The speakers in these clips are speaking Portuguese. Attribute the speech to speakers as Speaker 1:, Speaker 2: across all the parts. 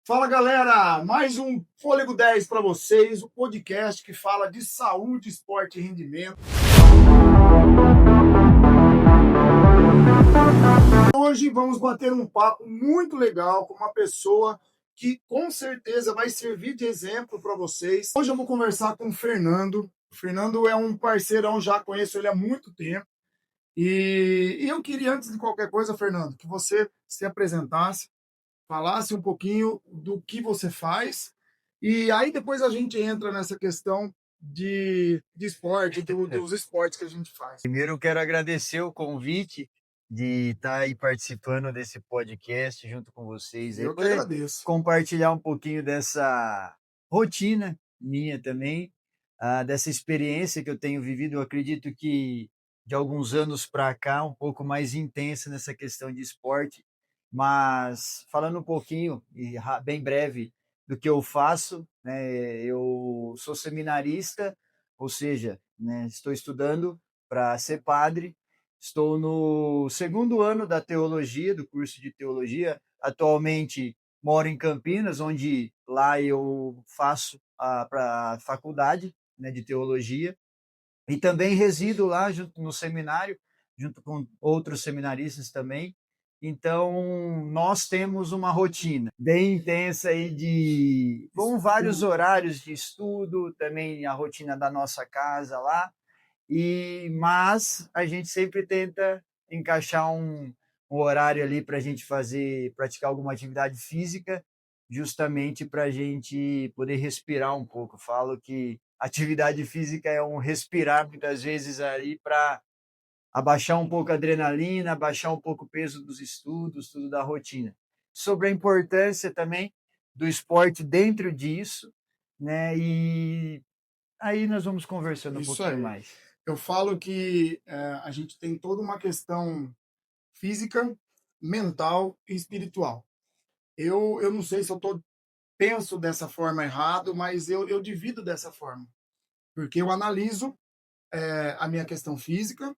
Speaker 1: Fala galera, mais um Fôlego 10 para vocês, o podcast que fala de saúde, esporte e rendimento. Hoje vamos bater um papo muito legal com uma pessoa que com certeza vai servir de exemplo para vocês. Hoje eu vou conversar com o Fernando. O Fernando é um parceirão, já conheço ele há muito tempo. E eu queria, antes de qualquer coisa, Fernando, que você se apresentasse, falasse um pouquinho do que você faz, e aí depois a gente entra nessa questão de esporte, dos esportes que a gente faz.
Speaker 2: Primeiro, eu quero agradecer o convite de estar aí participando desse podcast junto com vocês, aí
Speaker 1: Eu que
Speaker 2: poder
Speaker 1: agradeço.
Speaker 2: compartilhar um pouquinho dessa rotina minha também, dessa experiência que eu tenho vivido. Eu acredito que de alguns anos para cá, um pouco mais intensa nessa questão de esporte, mas falando um pouquinho e bem breve do que eu faço, né? Eu sou seminarista, ou seja, né, estou estudando para ser padre. Estou no segundo ano da teologia, do curso de teologia. Atualmente moro em Campinas, onde lá eu faço para a faculdade, né, de teologia, e também resido lá junto no seminário, junto com outros seminaristas também. Então, nós temos uma rotina bem intensa aí com vários horários de estudo, também a rotina da nossa casa lá, mas a gente sempre tenta encaixar um horário ali para a gente praticar alguma atividade física, justamente para a gente poder respirar um pouco. Falo que atividade física é um respirar muitas vezes ali para abaixar um pouco a adrenalina, abaixar um pouco o peso dos estudos, tudo da rotina. Sobre a importância também do esporte dentro disso, né? E aí nós vamos conversando um
Speaker 1: Isso
Speaker 2: pouquinho
Speaker 1: aí.
Speaker 2: mais.
Speaker 1: Eu falo que a gente tem toda uma questão física, mental e espiritual. Eu não sei se penso dessa forma errado, mas eu divido dessa forma, porque eu analiso a minha questão física,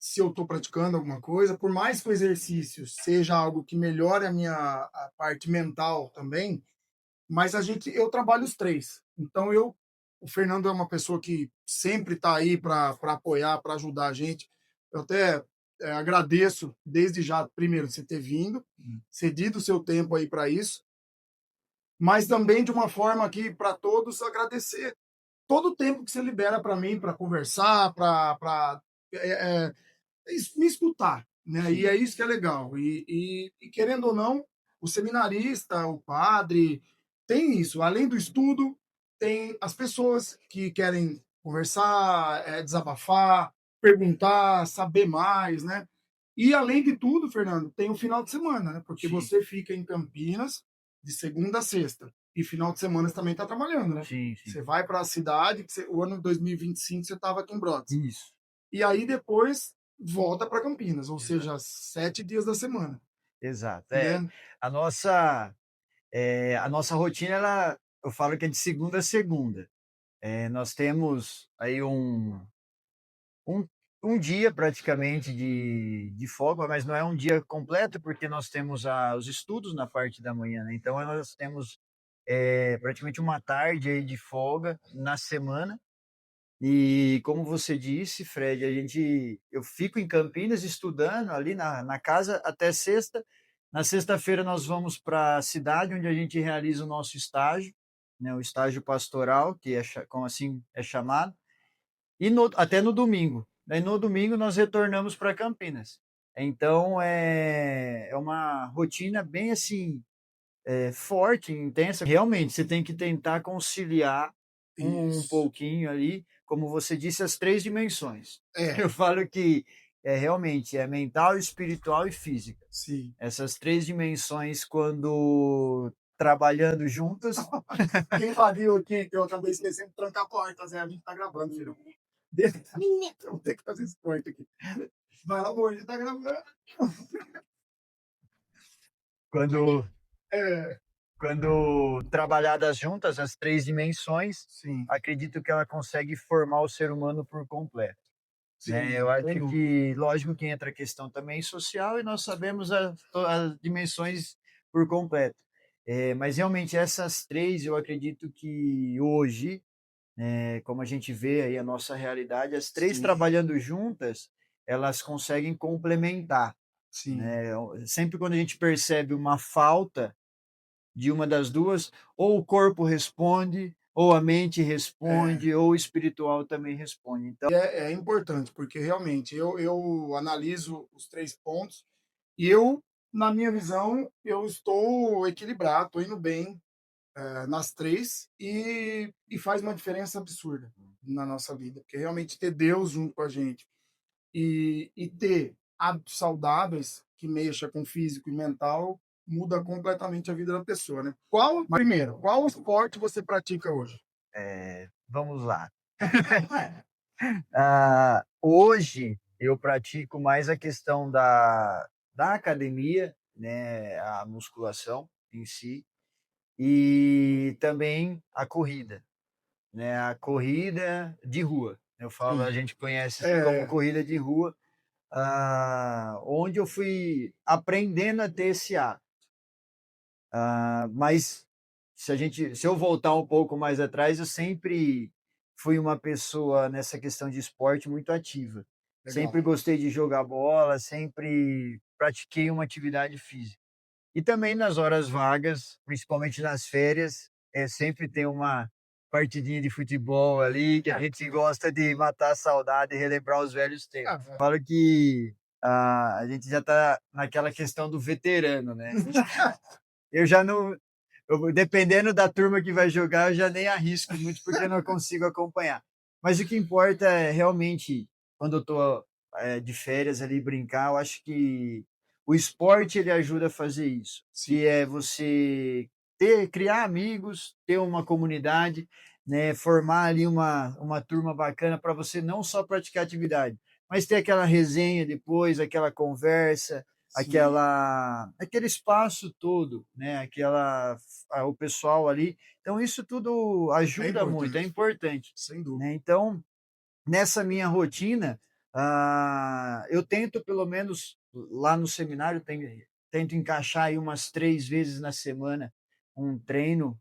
Speaker 1: se eu estou praticando alguma coisa, por mais que o exercício seja algo que melhore a parte mental também, mas eu trabalho os três. Então o Fernando é uma pessoa que sempre está aí para apoiar, para ajudar a gente. Eu até agradeço desde já, primeiro, você ter vindo, cedido o seu tempo aí para isso, mas também de uma forma aqui para todos agradecer todo o tempo que você libera para mim, para conversar, para me escutar, né? E
Speaker 2: Sim.
Speaker 1: é isso que é legal. E querendo ou não, o seminarista, o padre, tem isso. Além do estudo, tem as pessoas que querem conversar, desabafar, perguntar, saber mais, né? E além de tudo, Fernando, tem o final de semana, né? Porque
Speaker 2: Sim,
Speaker 1: você fica em Campinas de segunda a sexta. E final de semana você também está trabalhando, né?
Speaker 2: sim, sim.
Speaker 1: Você vai para a cidade, o ano 2025 você estava aqui em Brotas.
Speaker 2: Isso.
Speaker 1: E aí depois volta para Campinas, ou
Speaker 2: Exato.
Speaker 1: seja, 7 dias da semana,
Speaker 2: Exato.
Speaker 1: né.
Speaker 2: A nossa, a nossa rotina, eu falo que é de segunda a segunda. Nós temos aí um, um dia praticamente de folga, mas não é um dia completo, porque nós temos os estudos na parte da manhã, né? Então nós temos praticamente uma tarde aí de folga na semana. E como você disse, Fred, eu fico em Campinas estudando ali na casa até sexta. Na sexta-feira nós vamos para a cidade onde a gente realiza o nosso estágio, né, o estágio pastoral, que como assim é chamado, e até no domingo. Daí no domingo nós retornamos para Campinas. Então é uma rotina bem assim, forte, intensa. Realmente, você tem que tentar conciliar um
Speaker 1: Isso.
Speaker 2: pouquinho ali, como você disse, as 3 dimensões.
Speaker 1: É,
Speaker 2: Eu falo que realmente é mental, espiritual e física.
Speaker 1: sim.
Speaker 2: Essas 3 dimensões, quando trabalhando juntas.
Speaker 1: Quem invadiu aqui, que eu acabei esquecendo de trancar a porta, Zé, a gente tá gravando, filho. Eu vou ter que fazer esse corte aqui. Vai lá, amor, a gente tá gravando.
Speaker 2: quando
Speaker 1: É,
Speaker 2: quando trabalhadas juntas, as 3 dimensões,
Speaker 1: sim,
Speaker 2: acredito que ela consegue formar o ser humano por completo. Né,
Speaker 1: sim,
Speaker 2: eu acho
Speaker 1: sem dúvida.
Speaker 2: que, lógico que entra a questão também social, e nós sabemos as dimensões por completo. Mas realmente essas 3 eu acredito que hoje, como a gente vê aí a nossa realidade, as 3
Speaker 1: Sim,
Speaker 2: trabalhando juntas, elas conseguem complementar,
Speaker 1: sim.
Speaker 2: né. Sempre quando a gente percebe uma falta de uma das 2, ou o corpo responde, ou a mente
Speaker 1: É,
Speaker 2: responde, ou o espiritual também responde. Então
Speaker 1: é importante, porque realmente eu analiso os 3 pontos e eu, na minha visão, eu estou equilibrado, estou indo bem, nas 3 e faz uma diferença absurda na nossa vida, porque realmente ter Deus junto com a gente e ter hábitos saudáveis que mexa com físico e mental muda completamente a vida da pessoa, né. Primeiro, qual esporte você pratica hoje?
Speaker 2: vamos lá. Hoje eu pratico mais a questão da academia, né, a musculação em si, e também a corrida, né, a corrida de rua. Eu falo, a
Speaker 1: Sim.
Speaker 2: gente conhece assim como
Speaker 1: É,
Speaker 2: corrida de rua, onde eu fui aprendendo a ter esse hábito. Mas se eu voltar um pouco mais atrás, eu sempre fui uma pessoa nessa questão de esporte muito ativa.
Speaker 1: legal.
Speaker 2: Sempre gostei de jogar bola, sempre pratiquei uma atividade física. E também nas horas vagas, principalmente nas férias, sempre tem uma partidinha de futebol ali, que a gente gosta de matar a saudade e relembrar os velhos tempos.
Speaker 1: Ah,
Speaker 2: Falo que a gente já está naquela questão do veterano, né? Eu já não dependendo da turma que vai jogar, eu já nem arrisco muito, porque eu não consigo acompanhar. Mas o que importa é realmente, quando eu tô, de férias ali, brincar, eu acho que o esporte ele ajuda a fazer isso,
Speaker 1: sim,
Speaker 2: que é você criar amigos, ter uma comunidade, né, formar ali uma turma bacana para você não só praticar atividade, mas ter aquela resenha depois, aquela conversa,
Speaker 1: sim,
Speaker 2: aquele espaço todo, né, o pessoal ali. Então isso tudo
Speaker 1: é
Speaker 2: ajuda muito, é
Speaker 1: importante,
Speaker 2: importante,
Speaker 1: sem dúvida.
Speaker 2: né. Então, nessa minha rotina, eu tento pelo menos lá no seminário, tento encaixar aí umas 3 vezes na semana um treino,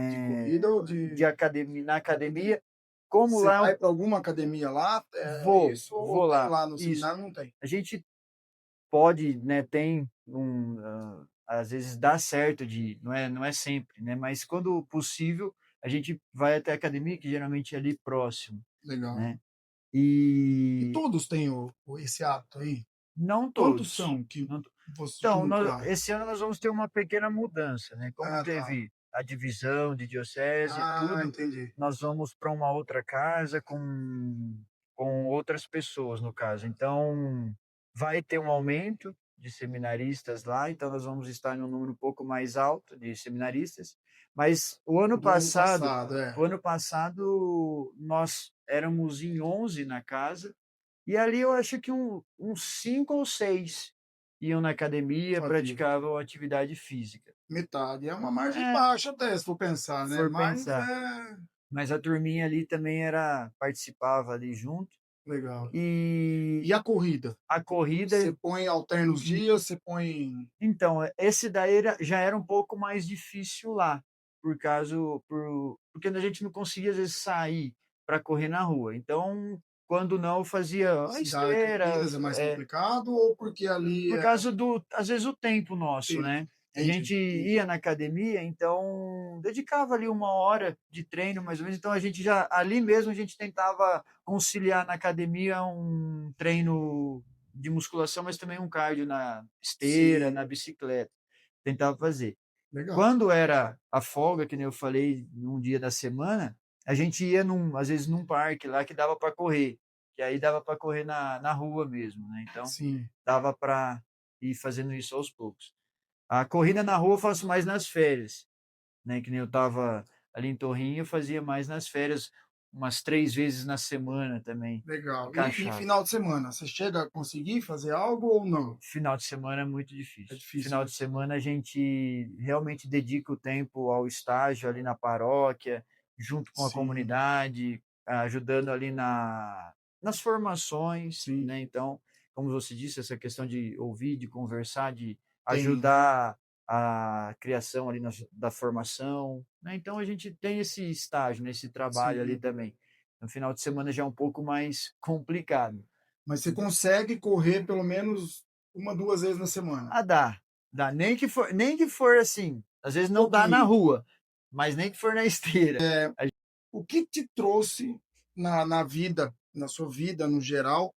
Speaker 1: De
Speaker 2: né,
Speaker 1: corrida ou
Speaker 2: de
Speaker 1: de
Speaker 2: academia na academia. Como
Speaker 1: você
Speaker 2: lá eu
Speaker 1: vai para alguma academia lá, é isso ou
Speaker 2: vou
Speaker 1: tem
Speaker 2: lá,
Speaker 1: lá no
Speaker 2: isso.
Speaker 1: seminário não tem?
Speaker 2: A gente pode, né, às vezes dá certo de não é sempre, né, mas quando possível, a gente vai até a academia, que geralmente é ali próximo,
Speaker 1: Legal.
Speaker 2: né.
Speaker 1: E
Speaker 2: E
Speaker 1: todos têm esse hábito aí?
Speaker 2: não
Speaker 1: Quantos
Speaker 2: todos,
Speaker 1: são que
Speaker 2: não to
Speaker 1: você
Speaker 2: então,
Speaker 1: junto
Speaker 2: nó
Speaker 1: lá?
Speaker 2: esse ano nós vamos ter uma pequena mudança, né, como
Speaker 1: Ah, tá.
Speaker 2: teve a divisão de diocese e
Speaker 1: Ah,
Speaker 2: tudo,
Speaker 1: entendi.
Speaker 2: nós vamos para uma outra casa com outras pessoas, no caso. Então, vai ter um aumento de seminaristas lá, então nós vamos estar em um número um pouco mais alto de seminaristas, mas
Speaker 1: Do ano passado,
Speaker 2: o ano passado nós éramos em 11 na casa, e ali eu acho que uns 5 ou 6 iam na academia,
Speaker 1: fazia.
Speaker 2: praticavam atividade física.
Speaker 1: Metade. É uma margem
Speaker 2: É,
Speaker 1: baixa até, se for pensar,
Speaker 2: se
Speaker 1: né,
Speaker 2: for
Speaker 1: mas
Speaker 2: pensar.
Speaker 1: é
Speaker 2: Mas a turminha ali também participava ali junto.
Speaker 1: legal.
Speaker 2: E
Speaker 1: E a corrida?
Speaker 2: a
Speaker 1: Você
Speaker 2: corrida,
Speaker 1: põe alterna os dias, você põe
Speaker 2: então, esse daí já era um pouco mais difícil lá, porque a gente não conseguia às vezes sair para correr na rua. Então, quando não, eu fazia a
Speaker 1: cidade
Speaker 2: esteira,
Speaker 1: Campinas é mais complicado ou porque ali
Speaker 2: por
Speaker 1: é
Speaker 2: causa às vezes, o tempo nosso,
Speaker 1: tempo?
Speaker 2: né. A
Speaker 1: Entendi,
Speaker 2: gente ia na academia, então dedicava ali 1 hora de treino, mais ou menos, então a gente já ali mesmo a gente tentava conciliar na academia um treino de musculação, mas também um cardio na esteira,
Speaker 1: sim,
Speaker 2: na bicicleta, tentava fazer.
Speaker 1: legal.
Speaker 2: Quando era a folga, que nem eu falei, num dia da semana, a gente ia às vezes num parque lá que dava para correr, que aí dava para correr na rua mesmo, né, então
Speaker 1: Sim,
Speaker 2: dava para ir fazendo isso aos poucos. A corrida na rua eu faço mais nas férias, né, que nem eu estava ali em Torrinho, eu fazia mais nas férias, umas 3 vezes na semana também,
Speaker 1: legal. E
Speaker 2: encaixava.
Speaker 1: final de semana, você chega a conseguir fazer algo ou não?
Speaker 2: Final de semana é muito
Speaker 1: É
Speaker 2: difícil.
Speaker 1: difícil,
Speaker 2: Final
Speaker 1: né?
Speaker 2: de semana a gente realmente dedica o tempo ao estágio ali na paróquia, junto com a
Speaker 1: Sim,
Speaker 2: comunidade, ajudando ali nas formações,
Speaker 1: sim,
Speaker 2: né, então, como você disse, essa questão de ouvir, de conversar, de
Speaker 1: tem
Speaker 2: ajudar a criação ali da formação, né, então a gente tem esse estágio, né, esse trabalho ali
Speaker 1: sim.
Speaker 2: também. No final de semana já é um pouco mais complicado.
Speaker 1: Mas você consegue correr pelo menos uma, 2 vezes na semana?
Speaker 2: Ah, dá, nem que for assim, às vezes não dá na
Speaker 1: Pouquinho.
Speaker 2: rua, mas nem que for na esteira.
Speaker 1: O que te trouxe na vida, na sua vida no geral,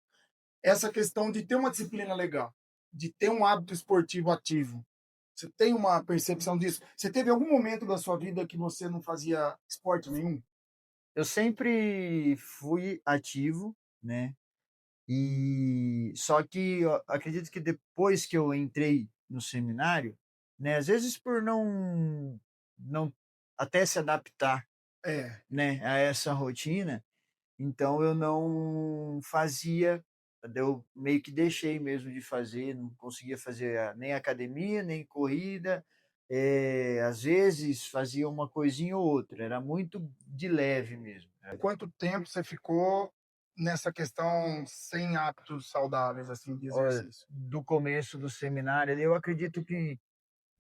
Speaker 1: essa questão de ter uma disciplina legal, de ter um hábito esportivo ativo? Você tem uma percepção disso? Você teve algum momento da sua vida que você não fazia esporte nenhum?
Speaker 2: Eu sempre fui ativo, né, e só que eu acredito que depois que eu entrei no seminário, né, às vezes por não até se adaptar,
Speaker 1: É,
Speaker 2: né, a essa rotina, então eu não fazia, eu meio que deixei mesmo de fazer, não conseguia fazer nem academia, nem corrida, às vezes fazia uma coisinha ou outra, era muito de leve mesmo, né.
Speaker 1: quanto tempo você ficou nessa questão sem hábitos saudáveis, assim, de
Speaker 2: Olha,
Speaker 1: exercício?
Speaker 2: do começo do seminário ali, eu acredito que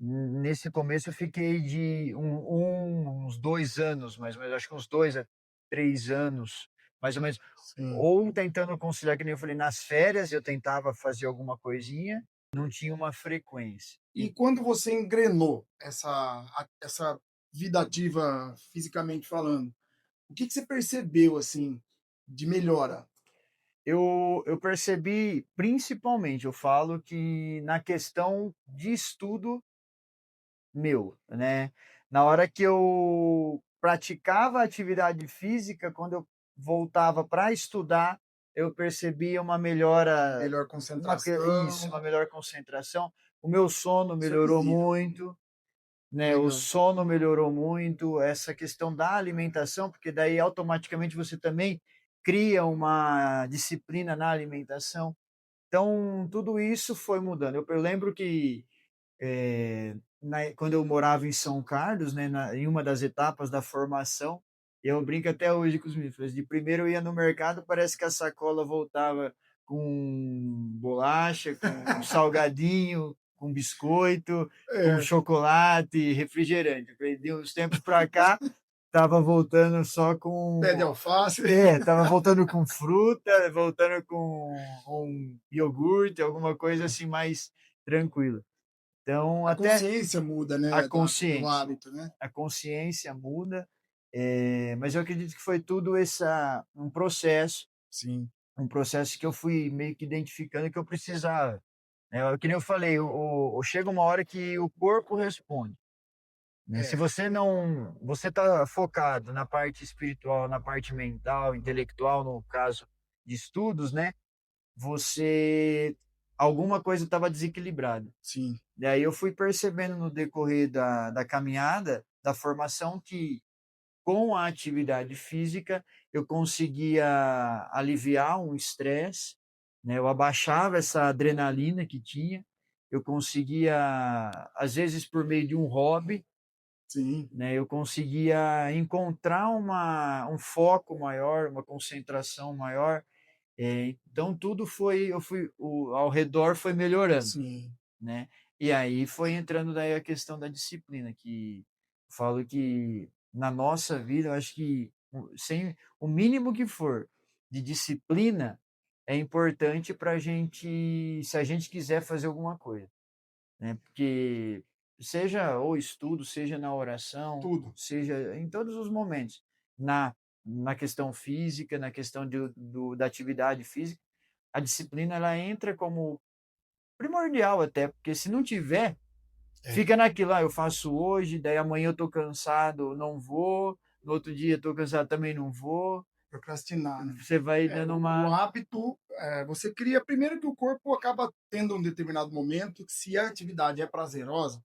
Speaker 2: nesse começo eu fiquei de uns 2 anos, mais ou menos, acho que uns 2 a 3 anos, mais ou menos,
Speaker 1: Sim.
Speaker 2: ou tentando conciliar, que nem eu falei, nas férias eu tentava fazer alguma coisinha, não tinha uma frequência.
Speaker 1: E
Speaker 2: E
Speaker 1: quando você engrenou essa vida ativa fisicamente falando, o que que você percebeu, assim, de melhora?
Speaker 2: eu percebi, principalmente, eu falo que na questão de estudo meu, né. Na hora que eu praticava atividade física, quando eu voltava para estudar, eu percebia uma melhora,
Speaker 1: Melhor
Speaker 2: uma
Speaker 1: concentração,
Speaker 2: melhor concentração. O meu sono
Speaker 1: isso é
Speaker 2: melhorou
Speaker 1: visível.
Speaker 2: muito, né, o
Speaker 1: Legal.
Speaker 2: sono melhorou muito, essa questão da alimentação, porque daí automaticamente você também cria uma disciplina na alimentação. Então tudo isso foi mudando. Eu lembro que quando eu morava em São Carlos, né, em uma das etapas da formação, eu brinco até hoje com os meninos, falei, de primeiro eu ia no mercado, parece que a sacola voltava com bolacha, com salgadinho, com biscoito, com
Speaker 1: É,
Speaker 2: chocolate, refrigerante. Eu falei, de uns tempos para cá, estava voltando só
Speaker 1: pé de
Speaker 2: com,
Speaker 1: alface.
Speaker 2: estava voltando com fruta, voltando com um iogurte, alguma coisa assim mais tranquila. Então,
Speaker 1: A
Speaker 2: até
Speaker 1: consciência muda,
Speaker 2: a
Speaker 1: né, da do
Speaker 2: consciência,
Speaker 1: hábito, né.
Speaker 2: a consciência muda, mas eu acredito que foi tudo
Speaker 1: Sim,
Speaker 2: um processo que eu fui meio que identificando que eu precisava, né, que nem eu falei, chega uma hora que o corpo responde, né, se
Speaker 1: é,
Speaker 2: você não você está focado na parte espiritual, na parte mental, intelectual, no caso de estudos, né, você alguma coisa estava desequilibrada.
Speaker 1: sim,
Speaker 2: E aí eu fui percebendo no decorrer da caminhada, da formação, que com a atividade física eu conseguia aliviar um estresse, né, eu abaixava essa adrenalina que tinha, eu conseguia, às vezes por meio de um hobby,
Speaker 1: sim.
Speaker 2: né, eu conseguia encontrar um foco maior, uma concentração maior, então tudo foi eu fui ao redor foi melhorando.
Speaker 1: Sim,
Speaker 2: Né. E aí foi entrando daí a questão da disciplina, que falo que na nossa vida eu acho que sem o mínimo que for de disciplina é importante para a gente, se a gente quiser fazer alguma coisa, né, porque seja o estudo, seja na oração,
Speaker 1: tudo.
Speaker 2: seja em todos os momentos, na questão física, na questão da atividade física, a disciplina ela entra como primordial até, porque se não tiver,
Speaker 1: É,
Speaker 2: fica naquilo: "Ah, eu faço hoje, daí amanhã eu tô cansado, não vou, no outro dia tô cansado, também não vou".
Speaker 1: procrastinar, né.
Speaker 2: Você vai
Speaker 1: É,
Speaker 2: dando
Speaker 1: o
Speaker 2: uma
Speaker 1: hábito, você cria primeiro que o corpo acaba tendo um determinado momento que se a atividade é prazerosa,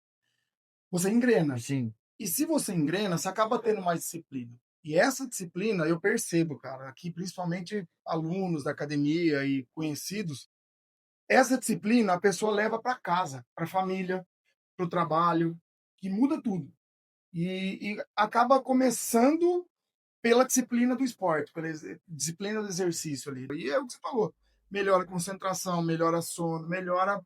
Speaker 1: você engrena.
Speaker 2: assim,
Speaker 1: E se você engrena, você acaba tendo mais disciplina. E essa disciplina eu percebo, cara, aqui principalmente alunos da academia e conhecidos, essa disciplina a pessoa leva para casa, para a família, para o trabalho, que muda tudo. E acaba começando pela disciplina do esporte, pela disciplina do exercício ali. E é o que você falou, melhora a concentração, melhora sono, melhora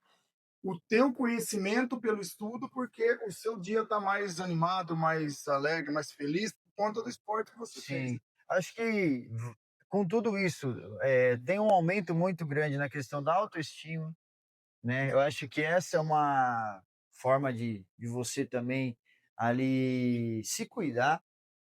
Speaker 1: o teu conhecimento pelo estudo, porque o seu dia está mais animado, mais alegre, mais feliz por conta do esporte que você fez,
Speaker 2: Sim,
Speaker 1: né.
Speaker 2: acho que com tudo isso, tem um aumento muito grande na questão da autoestima, né, eu acho que essa é uma forma de você também ali se cuidar,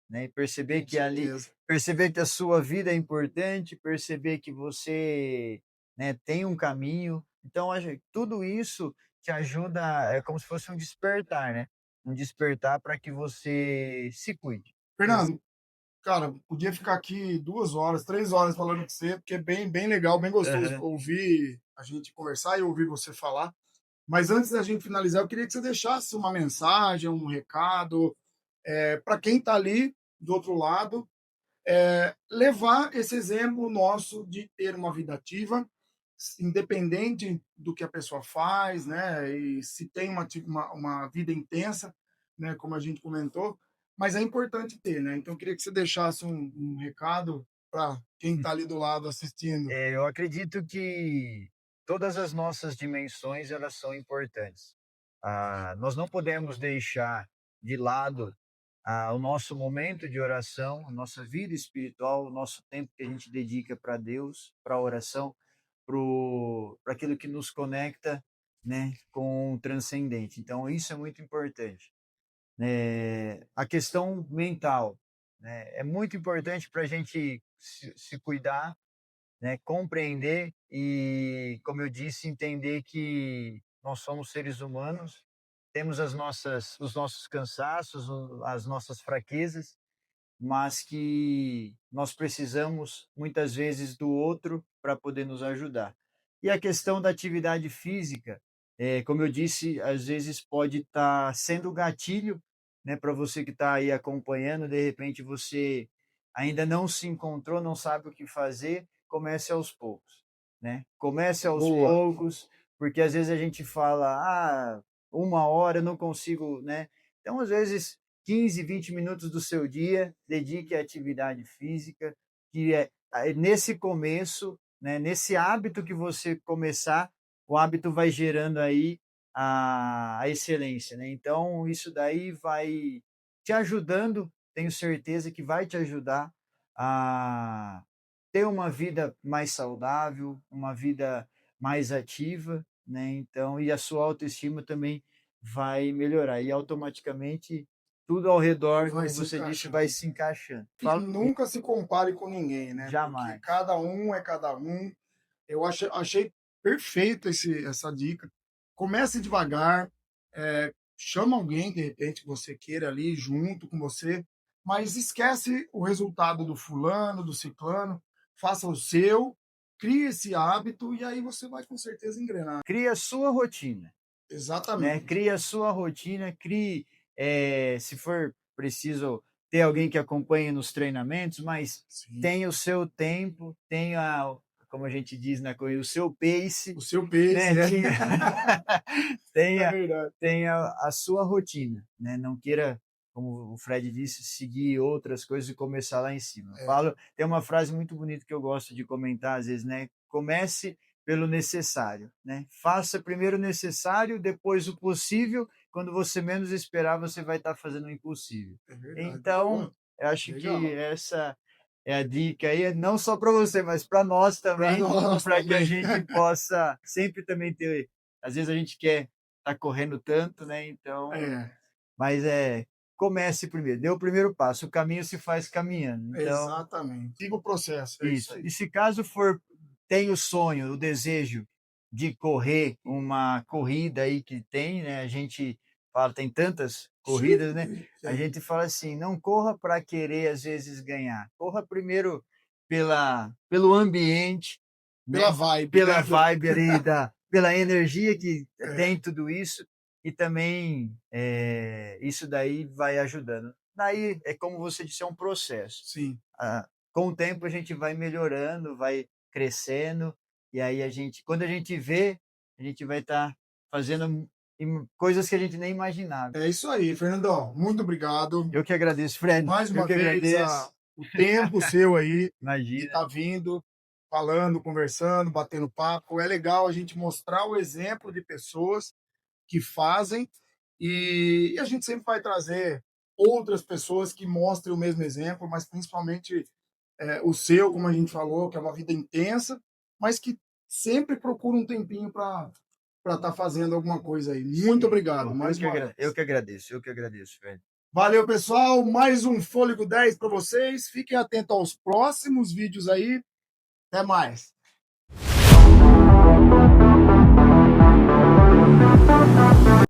Speaker 2: né, e
Speaker 1: Com certeza.
Speaker 2: perceber que a sua vida é importante, perceber que você, né, tem um caminho. Então acho que tudo isso te ajuda, é como se fosse um despertar, né, um despertar para que você se cuide.
Speaker 1: Fernando, cara, podia ficar aqui 2 horas, 3 horas falando com você, porque é bem legal, bem gostoso
Speaker 2: Aham.
Speaker 1: ouvir a gente conversar e ouvir você falar. Mas antes da gente finalizar, eu queria que você deixasse uma mensagem, um recado, para quem está ali do outro lado, levar esse exemplo nosso de ter uma vida ativa, independente do que a pessoa faz, né? E se tem uma vida intensa, né? Como a gente comentou, mas é importante ter, né? Então, eu queria que você deixasse um recado para quem está ali do lado assistindo.
Speaker 2: Eu acredito que todas as nossas dimensões, elas são importantes. Nós não podemos deixar de lado, o nosso momento de oração, a nossa vida espiritual, o nosso tempo que a gente dedica para Deus, para a oração, para aquilo que nos conecta, né, com o transcendente. Então isso é muito importante. A questão mental, né, é muito importante para a gente se cuidar, né, compreender e, como eu disse, entender que nós somos seres humanos, temos os nossos cansaços, as nossas fraquezas, mas que nós precisamos muitas vezes do outro para poder nos ajudar. E a questão da atividade física, como eu disse, às vezes pode estar sendo gatilho, né, para você que está aí acompanhando, de repente você ainda não se encontrou, não sabe o que fazer, comece aos poucos, né? Comece aos
Speaker 1: Boa.
Speaker 2: poucos, porque às vezes a gente fala, 1 hora eu não consigo, né? Então, às vezes, 15, 20 minutos do seu dia, dedique à atividade física, que nesse começo, né, nesse hábito que você começar, o hábito vai gerando aí a excelência, né? Então, isso daí vai te ajudando, tenho certeza que vai te ajudar a ter uma vida mais saudável, uma vida mais ativa, né? Então, e a sua autoestima também vai melhorar e automaticamente tudo ao redor,
Speaker 1: Vai
Speaker 2: como
Speaker 1: se
Speaker 2: você disse,
Speaker 1: encaixando.
Speaker 2: vai se encaixando.
Speaker 1: E
Speaker 2: Fala
Speaker 1: nunca se compare com ninguém, né? Porque
Speaker 2: jamais.
Speaker 1: cada um é cada um. Eu achei perfeito essa dica. Comece devagar, chama alguém, de repente, que você queira ali junto com você, mas esquece o resultado do fulano, do ciclano, faça o seu, crie esse hábito e aí você vai com certeza engrenar.
Speaker 2: Crie a sua rotina, né,
Speaker 1: Exatamente.
Speaker 2: crie a sua rotina, crie, se for preciso ter alguém que acompanhe nos treinamentos, mas
Speaker 1: Sim.
Speaker 2: tenha o seu tempo, tenha, como a gente diz na corrida, o seu pace,
Speaker 1: O seu pace,
Speaker 2: né,
Speaker 1: é.
Speaker 2: tinha
Speaker 1: É
Speaker 2: tenha
Speaker 1: verdade.
Speaker 2: tenha a sua rotina, né, não queira, como o Fred disse, seguir outras coisas e começar lá em cima. Eu
Speaker 1: É,
Speaker 2: falo, tem uma frase muito bonita que eu gosto de comentar às vezes, né, comece pelo necessário, né, faça primeiro o necessário, depois o possível, quando você menos esperar, você vai estar fazendo o impossível.
Speaker 1: é verdade.
Speaker 2: Então,
Speaker 1: Boa,
Speaker 2: eu acho que
Speaker 1: legal.
Speaker 2: essa é a dica aí, não só para você, mas para nós
Speaker 1: Para
Speaker 2: também,
Speaker 1: nós
Speaker 2: para que a
Speaker 1: também.
Speaker 2: gente possa sempre também ter, às vezes a gente quer estar correndo tanto, né, então,
Speaker 1: É,
Speaker 2: mas comece primeiro, dê o primeiro passo, o caminho se faz caminhando, então
Speaker 1: exatamente. Siga o processo, é isso
Speaker 2: isso.
Speaker 1: aí.
Speaker 2: E se caso for, tem o sonho, o desejo de correr uma corrida aí que tem, né, a gente fala, tem tantas corridas, né, a
Speaker 1: Tem.
Speaker 2: gente fala assim: "Não corra para querer às vezes ganhar, corra primeiro pelo ambiente,
Speaker 1: Pela
Speaker 2: né,
Speaker 1: vibe,
Speaker 2: pela
Speaker 1: né?
Speaker 2: vibe ali pela energia que
Speaker 1: É,
Speaker 2: tem tudo isso, e também, isso daí vai ajudando". Daí, é como você disse, é um processo.
Speaker 1: sim.
Speaker 2: Com o tempo a gente vai melhorando, vai crescendo, e aí quando a gente vê, a gente vai estar fazendo coisas que a gente nem imaginava.
Speaker 1: É isso aí, Fernandão. Muito obrigado.
Speaker 2: Eu que agradeço, Fred,
Speaker 1: Mais
Speaker 2: eu
Speaker 1: uma
Speaker 2: que
Speaker 1: vez
Speaker 2: agradeço.
Speaker 1: o tempo seu aí de
Speaker 2: Imagina,
Speaker 1: estar vindo. falando, conversando, batendo papo. É legal a gente mostrar o exemplo de pessoas que fazem e a gente sempre vai trazer outras pessoas que mostrem o mesmo exemplo, mas principalmente o seu, como a gente falou, que é uma vida intensa, mas que sempre procura um tempinho para estar fazendo alguma coisa aí. Muito
Speaker 2: Sim.
Speaker 1: obrigado,
Speaker 2: Pô,
Speaker 1: mais uma vez.
Speaker 2: eu que agradeço, velho.
Speaker 1: Valeu, pessoal. Mais um Fôlego 10 para vocês. Fiquem atentos aos próximos vídeos aí. Até mais.